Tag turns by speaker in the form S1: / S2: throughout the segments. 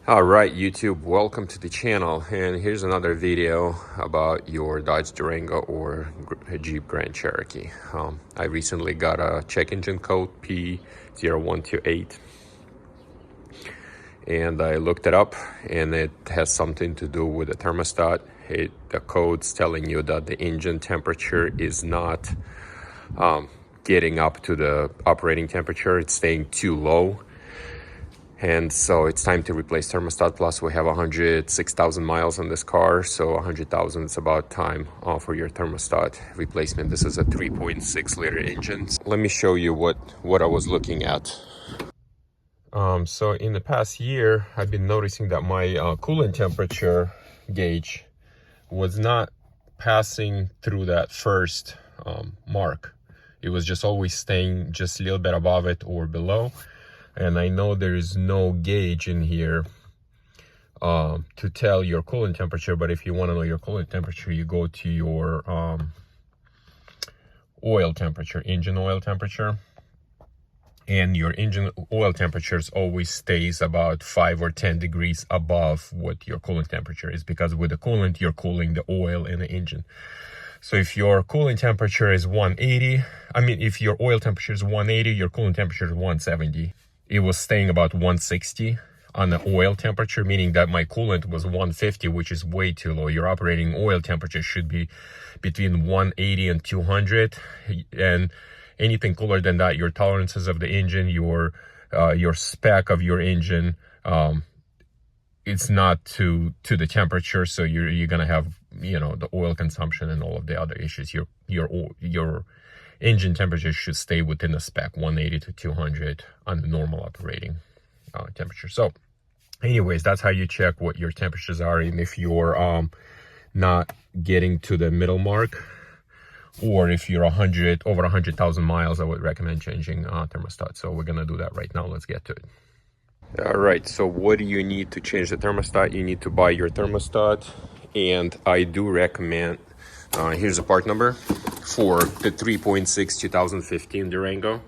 S1: All right, YouTube, welcome to the channel, and here's another video about your Dodge Durango or Jeep Grand Cherokee. I recently got a check engine code P0128, and I looked it up, and it has something to do with the thermostat. The code's telling you that the engine temperature is not getting up to the operating temperature. It's staying too low. And so it's time to replace thermostat. Plus we have 106,000 miles on this car, so 100,000 is about time for your thermostat replacement. This is a 3.6 liter engine. Let me show you what I was looking at. So in the past year, I've been noticing that my coolant temperature gauge was not passing through that first mark. It was just always staying just a little bit above it or below. And I know there is no gauge in here to tell your coolant temperature, but if you want to know your coolant temperature, you go to your oil temperature, engine oil temperature. And your engine oil temperature always stays about 5 or 10 degrees above what your coolant temperature is, because with the coolant, you're cooling the oil in the engine. So if your cooling temperature is 180, if your oil temperature is 180, your coolant temperature is 170. It was staying about 160 on the oil temperature, meaning that my coolant was 150, which is way too low. Your operating oil temperature should be between 180 and 200, and anything cooler than that, your tolerances of the engine, your spec of your engine, it's not to the temperature, so you're gonna have the oil consumption and all of the other issues. Your engine temperature should stay within the spec, 180 to 200 on the normal operating temperature. So anyways, that's how you check what your temperatures are, and if you're not getting to the middle mark, or if you're over 100,000 miles, I would recommend changing thermostat. So we're gonna do that right now. Let's get to it. All right, so what do you need to change the thermostat? You need to buy your thermostat, and I do recommend, here's a part number for the 3.6 2015 Durango.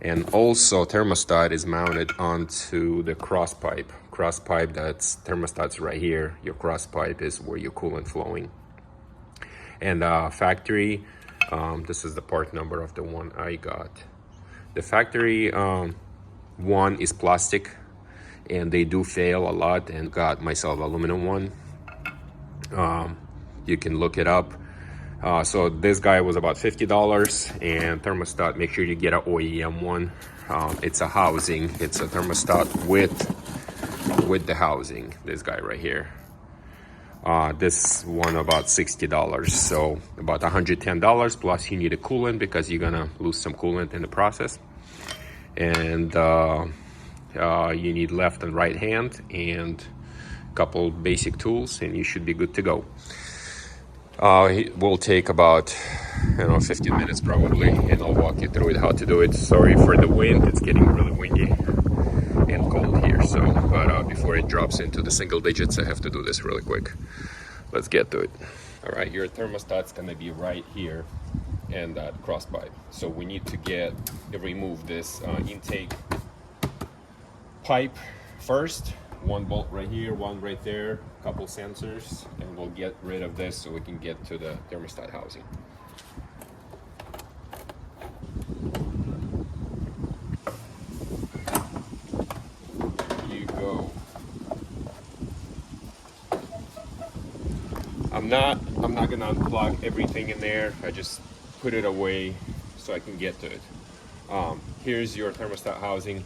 S1: And also thermostat is mounted onto the cross pipe. Cross pipe, that's thermostat's right here. Your cross pipe is where your coolant flowing. And factory, this is the part number of the one I got. The factory one is plastic, and they do fail a lot, and got myself aluminum one. You can look it up. So this guy was about $50, and thermostat, make sure you get an OEM one. It's a housing, it's a thermostat with the housing, this guy right here. This one about $60, so about $110, plus you need a coolant because you're gonna lose some coolant in the process. And you need left and right hand and a couple basic tools, and you should be good to go. It will take about 15 minutes probably, and I'll walk you through it, how to do it. Sorry for the wind, it's getting really windy and cold here, so but before it drops into the single digits, I have to do this really quick. Let's get to it. All right, your thermostat's gonna be right here and that cross pipe, so we need to remove this intake pipe first. One bolt right here, one right there, couple sensors, and we'll get rid of this so we can get to the thermostat housing. I'm not gonna unplug everything in there. I just put it away so I can get to it. Here's your thermostat housing,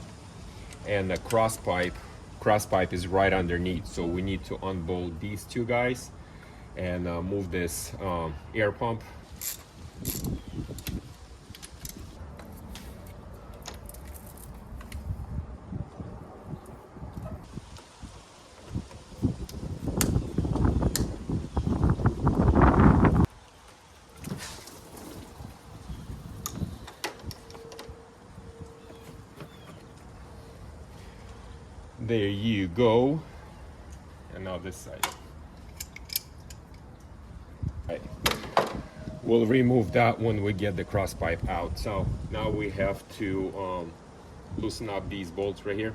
S1: and the cross pipe is right underneath. So we need to unbolt these two guys and move this air pump. There you go. And now this side. Right. We'll remove that when we get the cross pipe out. So now we have to loosen up these bolts right here,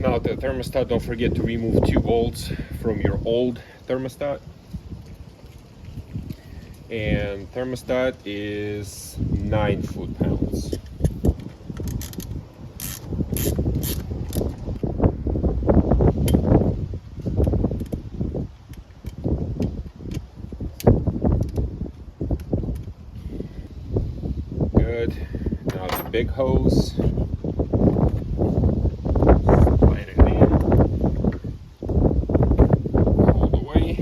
S1: Now the thermostat, don't forget to remove 2 bolts from your old thermostat. And thermostat is 9 foot-pounds. Good. Now the big hose. Slide it in. All the way.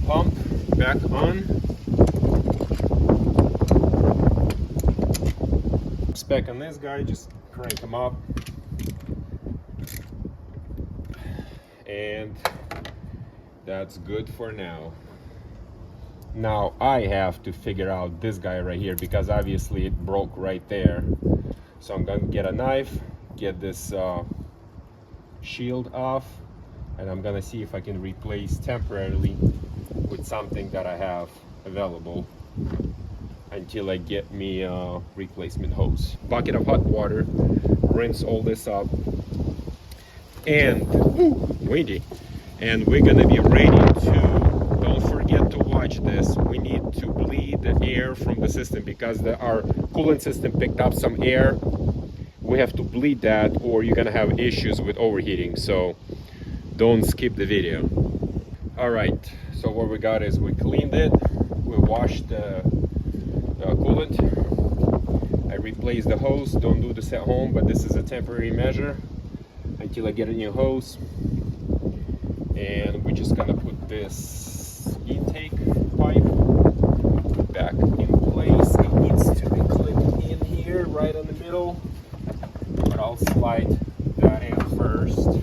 S1: Pump back on. Spec on this guy, just crank him up. And that's good for now. Now I have to figure out this guy right here, because obviously it broke right there. So I'm gonna get a knife, get this shield off, and I'm gonna see if I can replace temporarily with something that I have available until I get me a replacement hose. Bucket of hot water, rinse all this up, and windy. And we're gonna be ready to, don't forget to watch this, we need to bleed the air from the system, because our coolant system picked up some air. We have to bleed that, or you're gonna have issues with overheating, so don't skip the video. All right, so what we got is we cleaned it, we washed the coolant, I replaced the hose. Don't do this at home, but this is a temporary measure until I get a new hose. And we're just gonna put this intake pipe back in place. It needs to be clipped in here right in the middle, but I'll slide that in first.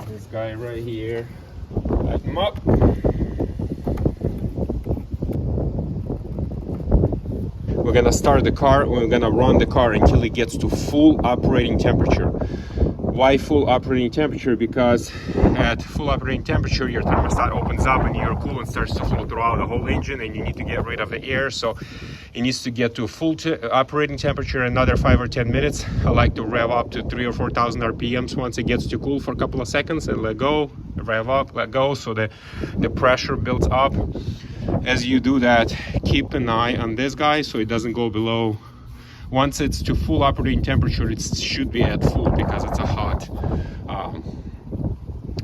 S1: This guy right here, light him up. We're gonna start the car, we're gonna run the car until it gets to full operating temperature. Why full operating temperature? Because at full operating temperature your thermostat opens up and your coolant starts to flow throughout the whole engine, and you need to get rid of the air. So it needs to get to full operating temperature in another 5 or 10 minutes. I like to rev up to 3,000 or 4,000 RPMs once it gets too cool for a couple of seconds, and let go, rev up, let go, so the pressure builds up. As you do that, keep an eye on this guy so it doesn't go below. Once it's to full operating temperature, it should be at full, because it's a hot,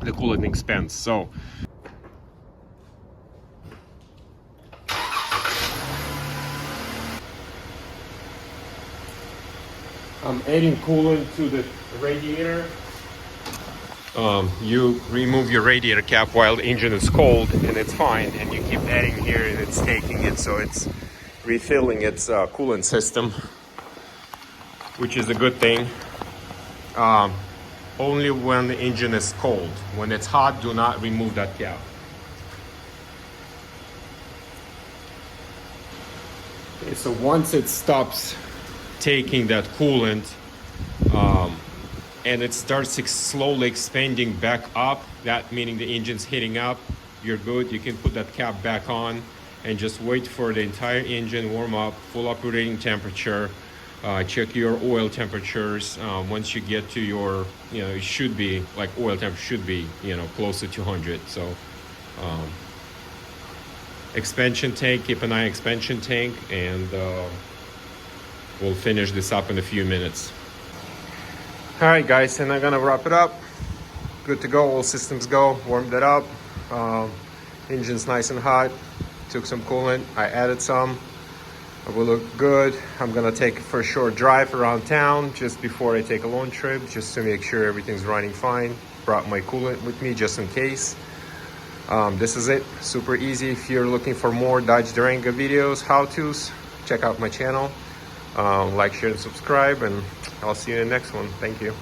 S1: the coolant expands. So I'm adding coolant to the radiator. You remove your radiator cap while the engine is cold, and it's fine, and you keep adding here and it's taking it, so it's refilling its coolant system, which is a good thing. Only when the engine is cold. When it's hot, do not remove that cap. Okay, so once it stops taking that coolant, and it starts slowly expanding back up, that meaning the engine's heating up, you're good. You can put that cap back on and just wait for the entire engine warm up, full operating temperature. Check your oil temperatures. Once you get to your, it should be, like oil temperature should be, close to 200. So expansion tank, keep an eye on expansion tank, and we'll finish this up in a few minutes. All right, guys, and I'm gonna wrap it up. Good to go, all systems go. Warmed it up. Engine's nice and hot. Took some coolant, I added some. It will look good. I'm gonna take for a short drive around town just before I take a long trip, just to make sure everything's running fine. Brought my coolant with me just in case. This is it, super easy. If you're looking for more Dodge Durango videos, how-tos, check out my channel. Like, share, and subscribe, and I'll see you in the next one. Thank you.